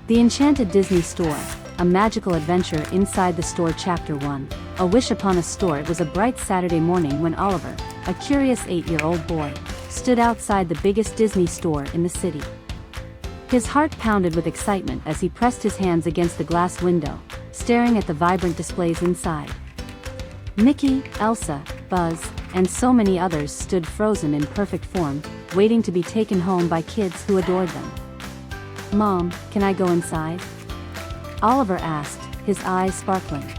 The Enchanted Disney Store, a magical adventure inside the store. Chapter 1, A Wish Upon a Store. It was a bright Saturday morning when Oliver, a curious 8-year-old boy, stood outside the biggest Disney store in the city. His heart pounded with excitement as he pressed his hands against the glass window, staring at the vibrant displays inside. Mickey, Elsa, Buzz, and so many others stood frozen in perfect form, waiting to be taken home by kids who adored them. "Mom, can I go inside?" Oliver asked, his eyes sparkling.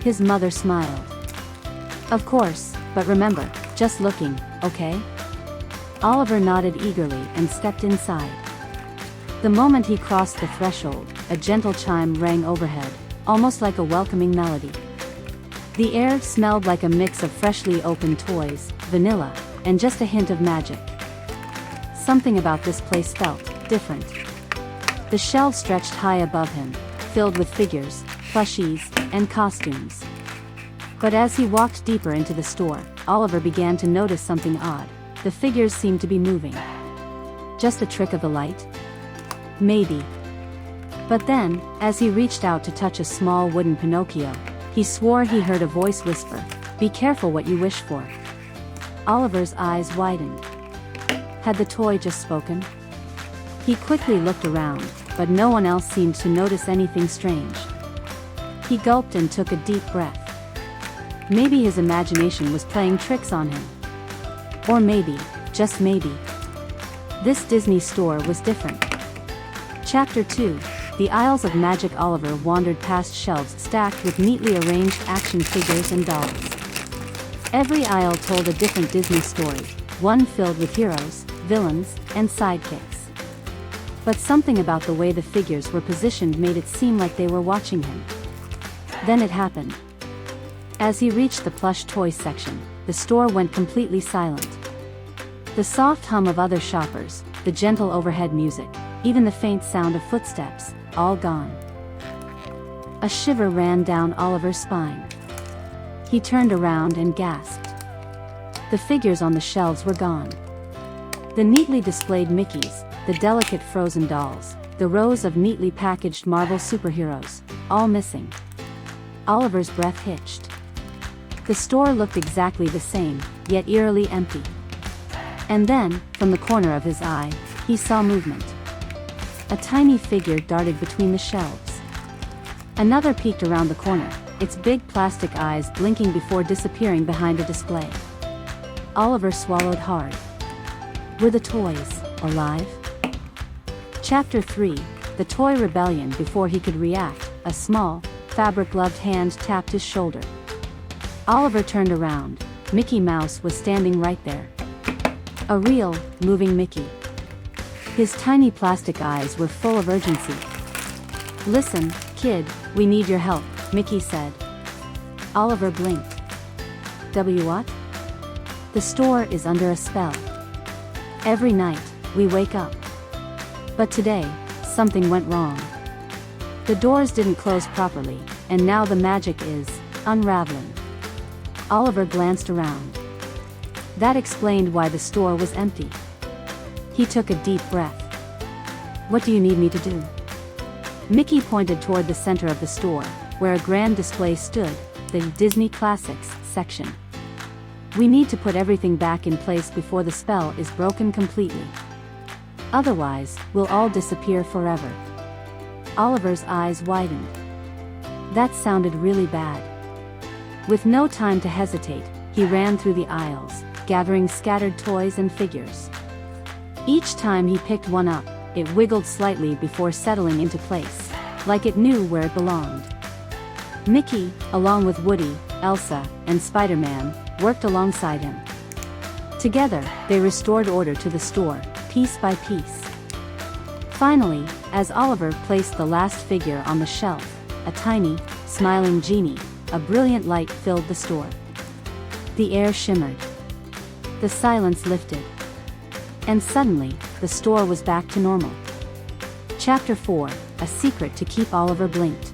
His mother smiled. "Of course, but remember, just looking, okay?" Oliver nodded eagerly and stepped inside. The moment he crossed the threshold, a gentle chime rang overhead, almost like a welcoming melody. The air smelled like a mix of freshly opened toys, vanilla, and just a hint of magic. Something about this place felt different. The shelves stretched high above him, filled with figures, plushies, and costumes. But as he walked deeper into the store, Oliver began to notice something odd. The figures seemed to be moving. Just a trick of the light? Maybe. But then, as he reached out to touch a small wooden Pinocchio, he swore he heard a voice whisper, "Be careful what you wish for." Oliver's eyes widened. Had the toy just spoken? He quickly looked around, but no one else seemed to notice anything strange. He gulped and took a deep breath. Maybe his imagination was playing tricks on him. Or maybe, just maybe, this Disney store was different. Chapter 2, The Aisles of Magic. Oliver wandered past shelves stacked with neatly arranged action figures and dolls. Every aisle told a different Disney story, one filled with heroes, villains, and sidekicks. But something about the way the figures were positioned made it seem like they were watching him. Then it happened. As he reached the plush toys section, the store went completely silent. The soft hum of other shoppers, the gentle overhead music, even the faint sound of footsteps, all gone. A shiver ran down Oliver's spine. He turned around and gasped. The figures on the shelves were gone. The neatly displayed Mickeys, the delicate frozen dolls, the rows of neatly packaged Marvel superheroes, all missing. Oliver's breath hitched. The store looked exactly the same, yet eerily empty. And then, from the corner of his eye, he saw movement. A tiny figure darted between the shelves. Another peeked around the corner, its big plastic eyes blinking before disappearing behind a display. Oliver swallowed hard. Were the toys alive? Chapter 3, The Toy Rebellion. Before he could react, a small, fabric-gloved hand tapped his shoulder. Oliver turned around. Mickey Mouse was standing right there. A real, moving Mickey. His tiny plastic eyes were full of urgency. "Listen, kid, we need your help," Mickey said. Oliver blinked. What? "The store is under a spell. Every night, we wake up. But today, something went wrong. The doors didn't close properly, and now the magic is unraveling." Oliver glanced around. That explained why the store was empty. He took a deep breath. "What do you need me to do?" Mickey pointed toward the center of the store, where a grand display stood, the Disney Classics section. "We need to put everything back in place before the spell is broken completely. Otherwise, we'll all disappear forever." Oliver's eyes widened. That sounded really bad. With no time to hesitate, he ran through the aisles, gathering scattered toys and figures. Each time he picked one up, it wiggled slightly before settling into place, like it knew where it belonged. Mickey, along with Woody, Elsa, and Spider-Man, worked alongside him. Together, they restored order to the store, piece by piece. Finally, as Oliver placed the last figure on the shelf, a tiny, smiling genie, a brilliant light filled the store. The air shimmered. The silence lifted. And suddenly, the store was back to normal. Chapter 4, A Secret to Keep. Oliver blinked.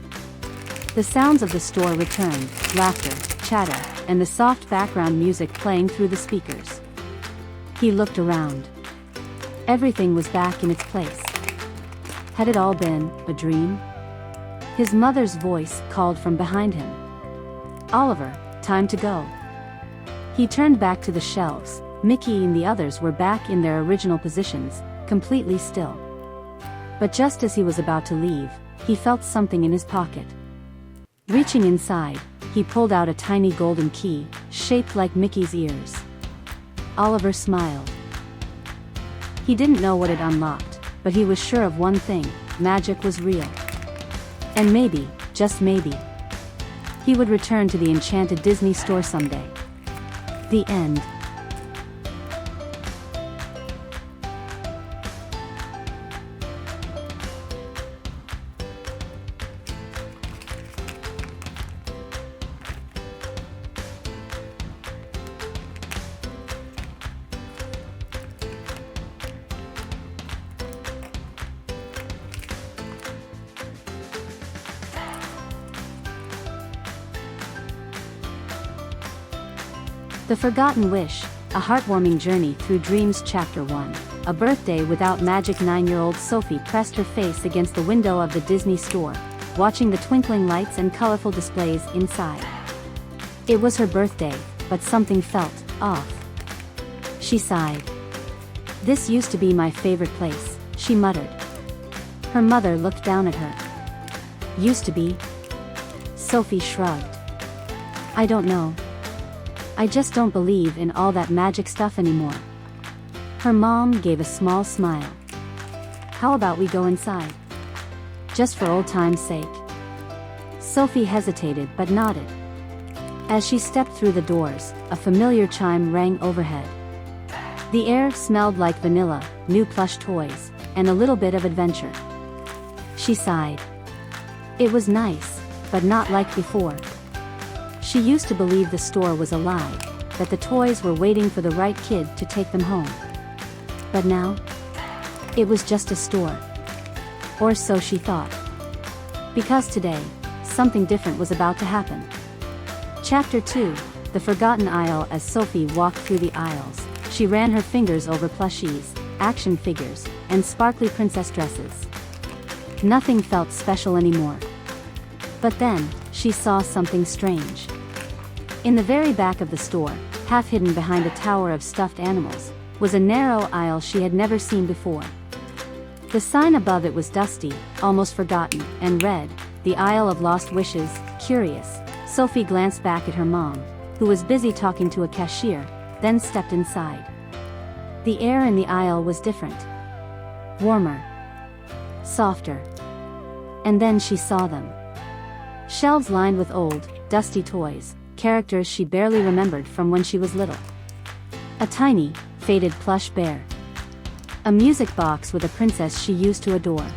The sounds of the store returned, laughter, chatter, and the soft background music playing through the speakers. He looked around. Everything was back in its place. Had it all been a dream? His mother's voice called from behind him. Oliver, time to go. He turned back to the shelves. Mickey and the others were back in their original positions, completely still. But just as he was about to leave, he felt something in his pocket. Reaching inside, he pulled out a tiny golden key, shaped like Mickey's ears. Oliver smiled. He didn't know what it unlocked, but he was sure of one thing: magic was real. And maybe, just maybe, he would return to the enchanted Disney store someday. The end. The Forgotten Wish, a heartwarming journey through dreams. Chapter 1. A birthday without magic. 9-year-old Sophie pressed her face against the window of the Disney store, watching the twinkling lights and colorful displays inside. It was her birthday, but something felt off. She sighed. "This used to be my favorite place," she muttered. Her mother looked down at her. "Used to be?" Sophie shrugged. "I don't know. I just don't believe in all that magic stuff anymore." Her mom gave a small smile. "How about we go inside? Just for old time's sake?" Sophie hesitated but nodded. As she stepped through the doors, a familiar chime rang overhead. The air smelled like vanilla, new plush toys, and a little bit of adventure. She sighed. It was nice, but not like before. She used to believe the store was alive, that the toys were waiting for the right kid to take them home. But now, it was just a store. Or so she thought. Because today, something different was about to happen. Chapter 2, The Forgotten Aisle. As Sophie walked through the aisles, she ran her fingers over plushies, action figures, and sparkly princess dresses. Nothing felt special anymore. But then, she saw something strange. In the very back of the store, half hidden behind a tower of stuffed animals, was a narrow aisle she had never seen before. The sign above it was dusty, almost forgotten, and read, "The Aisle of Lost Wishes." Curious, Sophie glanced back at her mom, who was busy talking to a cashier, then stepped inside. The air in the aisle was different. Warmer. Softer. And then she saw them. Shelves lined with old, dusty toys, characters she barely remembered from when she was little. A tiny, faded plush bear. A music box with a princess she used to adore.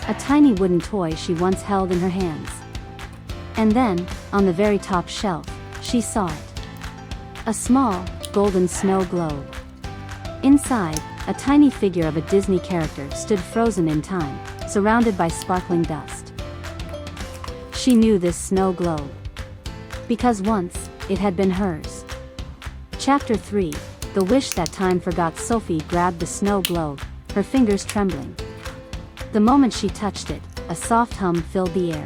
A tiny wooden toy she once held in her hands. And then, on the very top shelf, she saw it. A small, golden snow globe. Inside, a tiny figure of a Disney character stood frozen in time, surrounded by sparkling dust. She knew this snow globe. Because once, it had been hers. Chapter 3, The Wish That Time Forgot. Sophie grabbed the snow globe, her fingers trembling. The moment she touched it, a soft hum filled the air.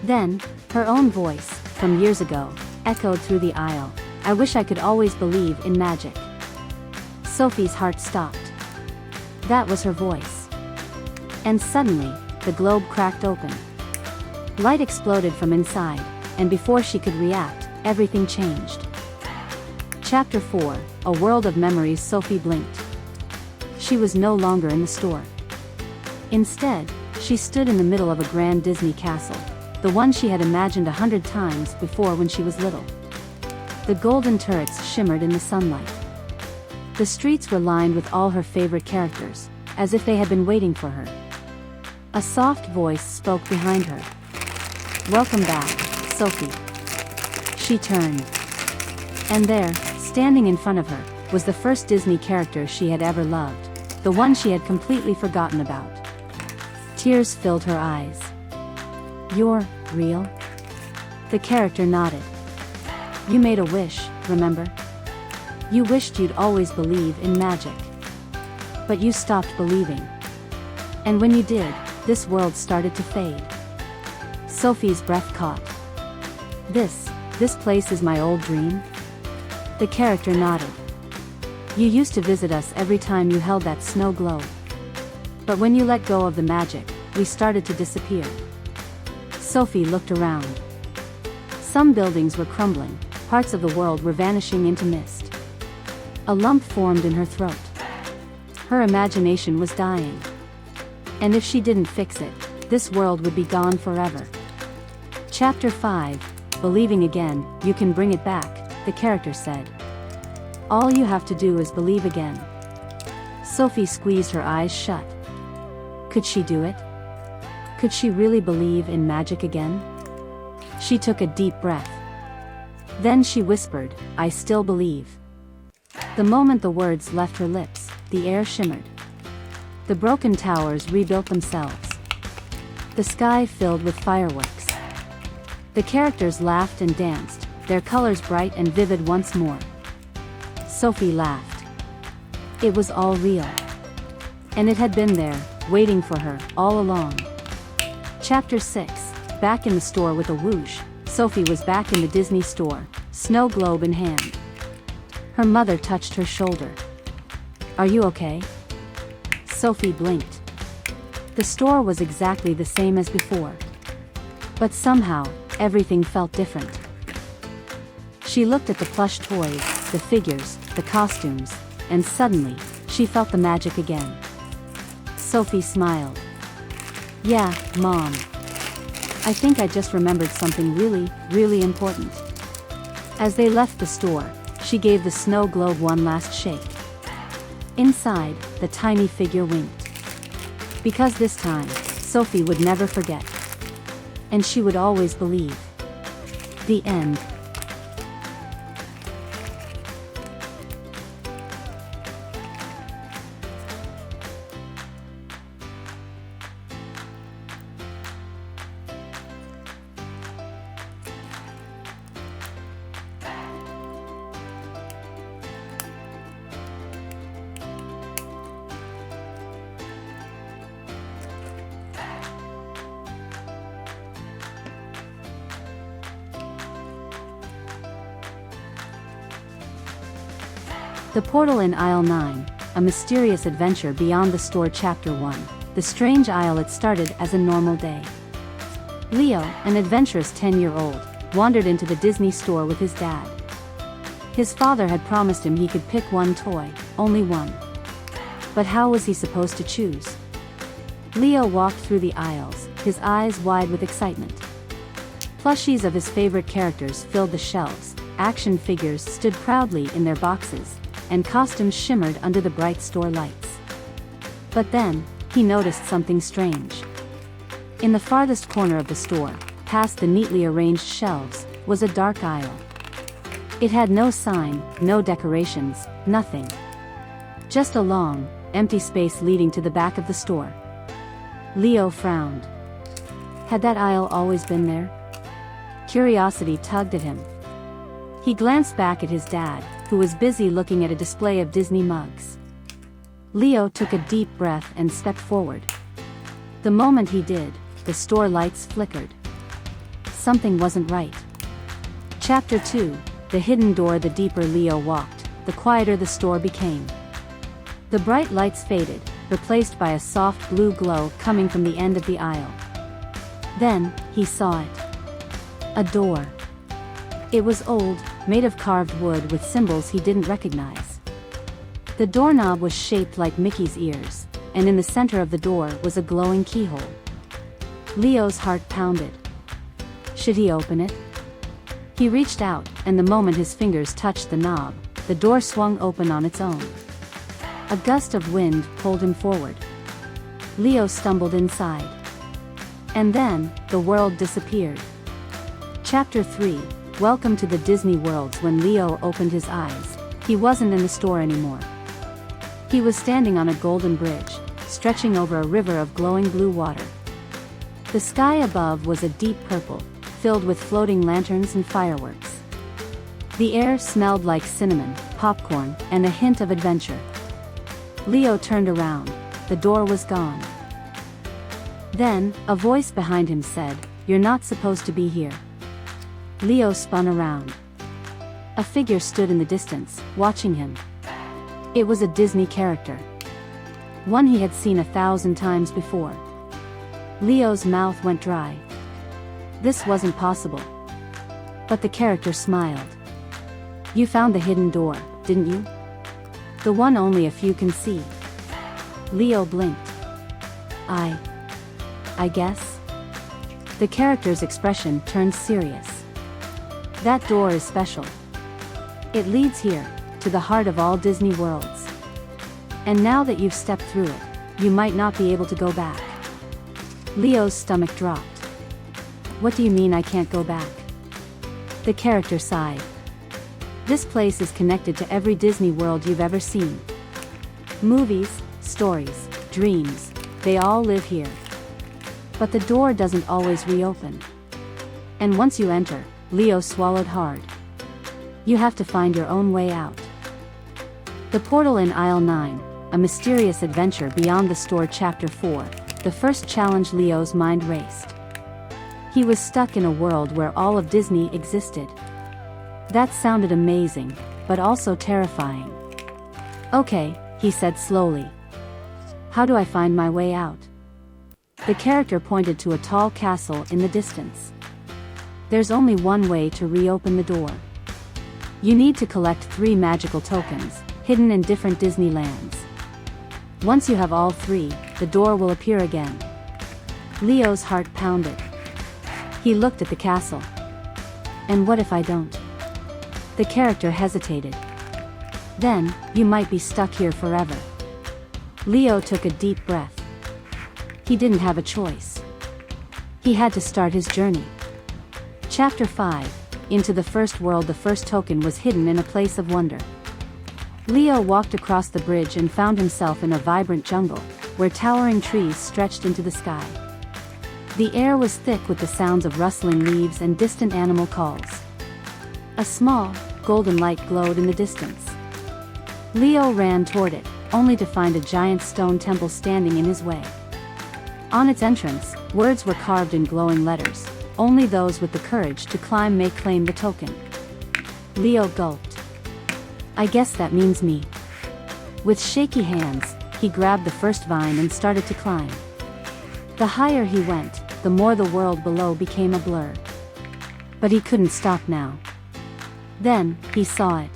Then, her own voice, from years ago, echoed through the aisle. "I wish I could always believe in magic." Sophie's heart stopped. That was her voice. And suddenly, the globe cracked open. Light exploded from inside, and before she could react, everything changed. Chapter 4, A World of Memories. Sophie blinked. She was no longer in the store. Instead, she stood in the middle of a grand Disney castle, the one she had imagined 100 times before when she was little. The golden turrets shimmered in the sunlight. The streets were lined with all her favorite characters, as if they had been waiting for her. A soft voice spoke behind her. "Welcome back, Sophie." She turned. And there, standing in front of her, was the first Disney character she had ever loved, the one she had completely forgotten about. Tears filled her eyes. "You're real?" The character nodded. "You made a wish, remember? You wished you'd always believe in magic. But you stopped believing. And when you did, this world started to fade. Sophie's breath caught. This place is my old dream? The character nodded. You used to visit us every time you held that snow globe. But when you let go of the magic, we started to disappear. Sophie looked around. Some buildings were crumbling, parts of the world were vanishing into mist. A lump formed in her throat. Her imagination was dying. And if she didn't fix it, this world would be gone forever. Chapter 5, Believing Again, You Can Bring It Back, the character said. All you have to do is believe again. Sophie squeezed her eyes shut. Could she do it? Could she really believe in magic again? She took a deep breath. Then she whispered, I still believe. The moment the words left her lips, the air shimmered. The broken towers rebuilt themselves. The sky filled with fireworks. The characters laughed and danced, their colors bright and vivid once more. Sophie laughed. It was all real. And it had been there, waiting for her, all along. Chapter 6, Back in the store with a whoosh, Sophie was back in the Disney store, snow globe in hand. Her mother touched her shoulder. Are you okay? Sophie blinked. The store was exactly the same as before. But somehow, everything felt different. She looked at the plush toys, the figures, the costumes, and suddenly, she felt the magic again. Sophie smiled. Yeah, Mom. I think I just remembered something really important. As they left the store, she gave the snow globe one last shake. Inside, the tiny figure winked. Because this time, Sophie would never forget. And she would always believe. The end. The Portal in Aisle 9, A Mysterious Adventure Beyond the Store. Chapter 1, The Strange Aisle. It started as a normal day. Leo, an adventurous 10-year-old, wandered into the Disney store with his dad. His father had promised him he could pick one toy, only one. But how was he supposed to choose? Leo walked through the aisles, his eyes wide with excitement. Plushies of his favorite characters filled the shelves, action figures stood proudly in their boxes, and costumes shimmered under the bright store lights. But then, he noticed something strange. In the farthest corner of the store, past the neatly arranged shelves, was a dark aisle. It had no sign, no decorations, nothing. Just a long, empty space leading to the back of the store. Leo frowned. Had that aisle always been there? Curiosity tugged at him. He glanced back at his dad, who was busy looking at a display of Disney mugs. Leo took a deep breath and stepped forward. The moment he did, the store lights flickered. Something wasn't right. Chapter 2, The Hidden Door. The deeper Leo walked, the quieter the store became. The bright lights faded, replaced by a soft blue glow coming from the end of the aisle. Then, he saw it. A door. It was old, made of carved wood with symbols he didn't recognize. The doorknob was shaped like Mickey's ears, and in the center of the door was a glowing keyhole. Leo's heart pounded. Should he open it? He reached out, and the moment his fingers touched the knob, the door swung open on its own. A gust of wind pulled him forward. Leo stumbled inside. And then, the world disappeared. Chapter 3, Welcome to the Disney Worlds. When Leo opened his eyes, he wasn't in the store anymore. He was standing on a golden bridge, stretching over a river of glowing blue water. The sky above was a deep purple, filled with floating lanterns and fireworks. The air smelled like cinnamon, popcorn, and a hint of adventure. Leo turned around. The door was gone. Then, a voice behind him said, "You're not supposed to be here." Leo spun around. A figure stood in the distance, watching him. It was a Disney character. One he had seen 1,000 times before. Leo's mouth went dry. This wasn't possible. But the character smiled. "You found the hidden door, didn't you? The one only a few can see." Leo blinked. I guess?" The character's expression turned serious. "That door is special. It leads here, to the heart of all Disney worlds. And now that you've stepped through it, you might not be able to go back." Leo's stomach dropped. "What do you mean I can't go back?" The character sighed. "This place is connected to every Disney world you've ever seen. Movies, stories, dreams, they all live here. But the door doesn't always reopen. And once you enter," Leo swallowed hard, "you have to find your own way out." The Portal in Aisle 9, A Mysterious Adventure Beyond the Store Chapter 4, the first challenge. Leo's mind raced. He was stuck in a world where all of Disney existed. That sounded amazing, but also terrifying. "Okay," he said slowly. "How do I find my way out?" The character pointed to a tall castle in the distance. "There's only one way to reopen the door. You need to collect 3 magical tokens, hidden in different Disneylands. Once you have all 3, the door will appear again." Leo's heart pounded. He looked at the castle. "And what if I don't?" The character hesitated. "Then, you might be stuck here forever." Leo took a deep breath. He didn't have a choice. He had to start his journey. Chapter 5, Into the First World. The first token was hidden in a place of wonder. Leo walked across the bridge and found himself in a vibrant jungle, where towering trees stretched into the sky. The air was thick with the sounds of rustling leaves and distant animal calls. A small, golden light glowed in the distance. Leo ran toward it, only to find a giant stone temple standing in his way. On its entrance, words were carved in glowing letters, "Only those with the courage to climb may claim the token." Leo gulped. "I guess that means me." With shaky hands, he grabbed the first vine and started to climb. The higher he went, the more the world below became a blur. But he couldn't stop now. Then, he saw it.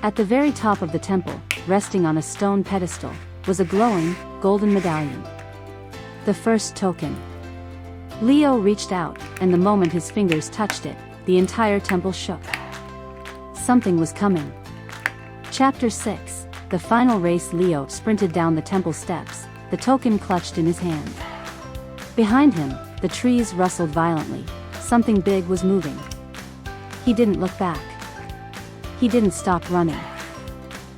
At the very top of the temple, resting on a stone pedestal, was a glowing, golden medallion. The first token. Leo reached out, and the moment his fingers touched it, the entire temple shook. Something was coming. Chapter 6, The Final Race. Leo sprinted down the temple steps, the token clutched in his hand. Behind him, the trees rustled violently. Something big was moving. He didn't look back. He didn't stop running.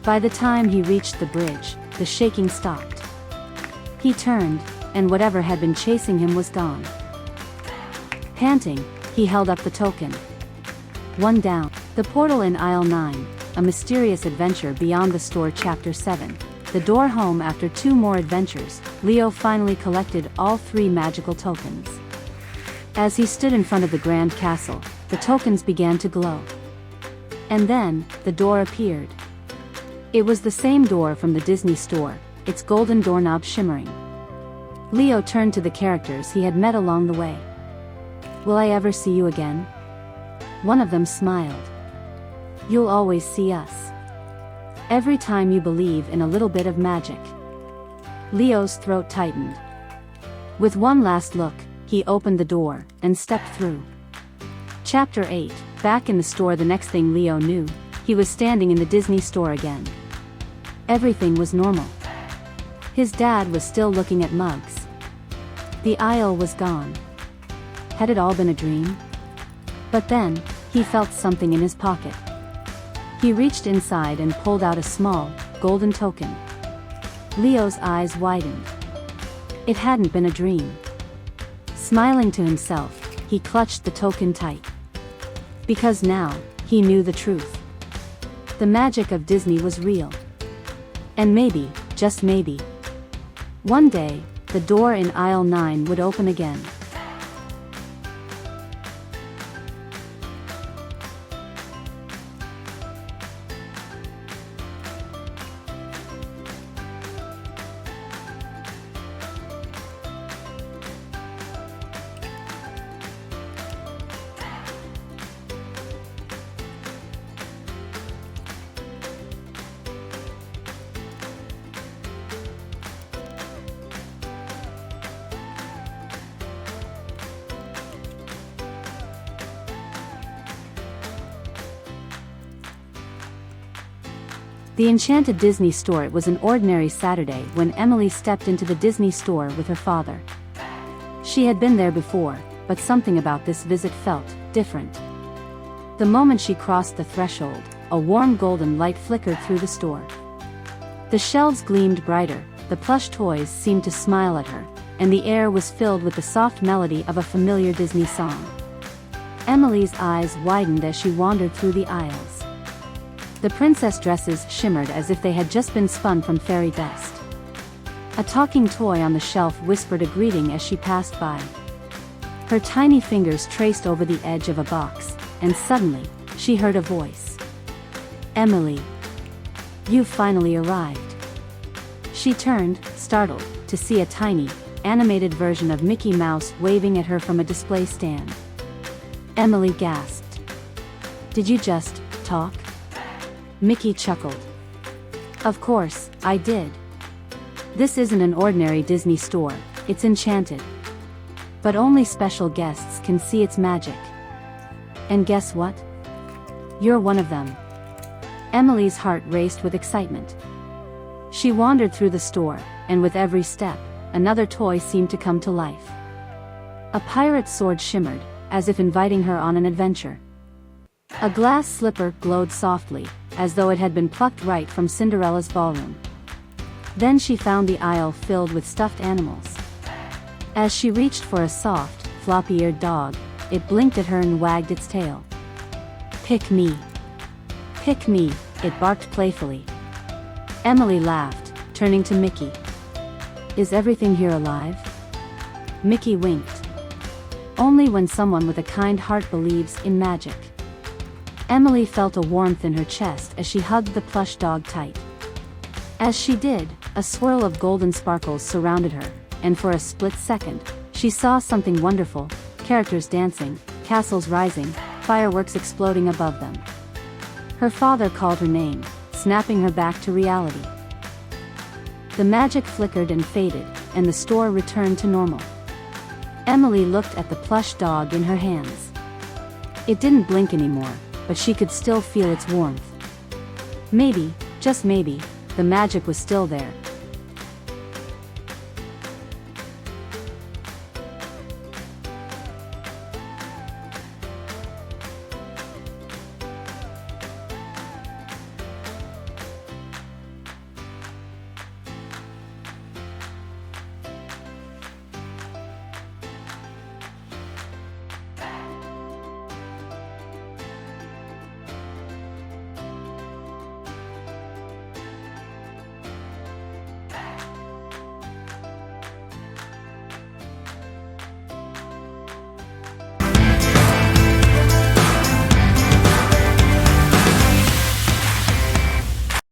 By the time he reached the bridge, the shaking stopped. He turned, and whatever had been chasing him was gone. Panting, he held up the token. One down. The Portal in Aisle 9, A Mysterious Adventure Beyond the Store. Chapter 7, The Door Home. After 2 more adventures, Leo finally collected all 3 magical tokens. As he stood in front of the grand castle, the tokens began to glow. And then, the door appeared. It was the same door from the Disney store, its golden doorknob shimmering. Leo turned to the characters he had met along the way. "Will I ever see you again?" One of them smiled. "You'll always see us. Every time you believe in a little bit of magic." Leo's throat tightened. With one last look, he opened the door and stepped through. Chapter 8, Back in the store. The next thing Leo knew, he was standing in the Disney store again. Everything was normal. His dad was still looking at mugs. The aisle was gone. Had it all been a dream? But then, he felt something in his pocket. He reached inside and pulled out a small, golden token. Leo's eyes widened. It hadn't been a dream. Smiling to himself, he clutched the token tight. Because now, he knew the truth. The magic of Disney was real. And maybe, just maybe, one day, the door in aisle 9 would open again. The enchanted Disney store. It was an ordinary Saturday when Emily stepped into the Disney store with her father. She had been there before, but something about this visit felt different. The moment she crossed the threshold, a warm golden light flickered through the store. The shelves gleamed brighter, the plush toys seemed to smile at her, and the air was filled with the soft melody of a familiar Disney song. Emily's eyes widened as she wandered through the aisles. The princess dresses shimmered as if they had just been spun from fairy dust. A talking toy on the shelf whispered a greeting as she passed by. Her tiny fingers traced over the edge of a box, and suddenly, she heard a voice. "Emily. You've finally arrived." She turned, startled, to see a tiny, animated version of Mickey Mouse waving at her from a display stand. Emily gasped. "Did you just talk?" Mickey chuckled. "Of course, I did. This isn't an ordinary Disney store, it's enchanted. But only special guests can see its magic. And guess what? You're one of them." Emily's heart raced with excitement. She wandered through the store, and with every step, another toy seemed to come to life. A pirate's sword shimmered, as if inviting her on an adventure. A glass slipper glowed softly, as though it had been plucked right from Cinderella's ballroom. Then she found the aisle filled with stuffed animals. As she reached for a soft, floppy-eared dog, it blinked at her and wagged its tail. "Pick me. Pick me," it barked playfully. Emily laughed, turning to Mickey. "Is everything here alive?" Mickey winked. "Only when someone with a kind heart believes in magic." Emily felt a warmth in her chest as she hugged the plush dog tight. As she did, a swirl of golden sparkles surrounded her, and for a split second, she saw something wonderful: characters dancing, castles rising, fireworks exploding above them. Her father called her name, snapping her back to reality. The magic flickered and faded, and the store returned to normal. Emily looked at the plush dog in her hands. It didn't blink anymore, but she could still feel its warmth. Maybe, just maybe, the magic was still there,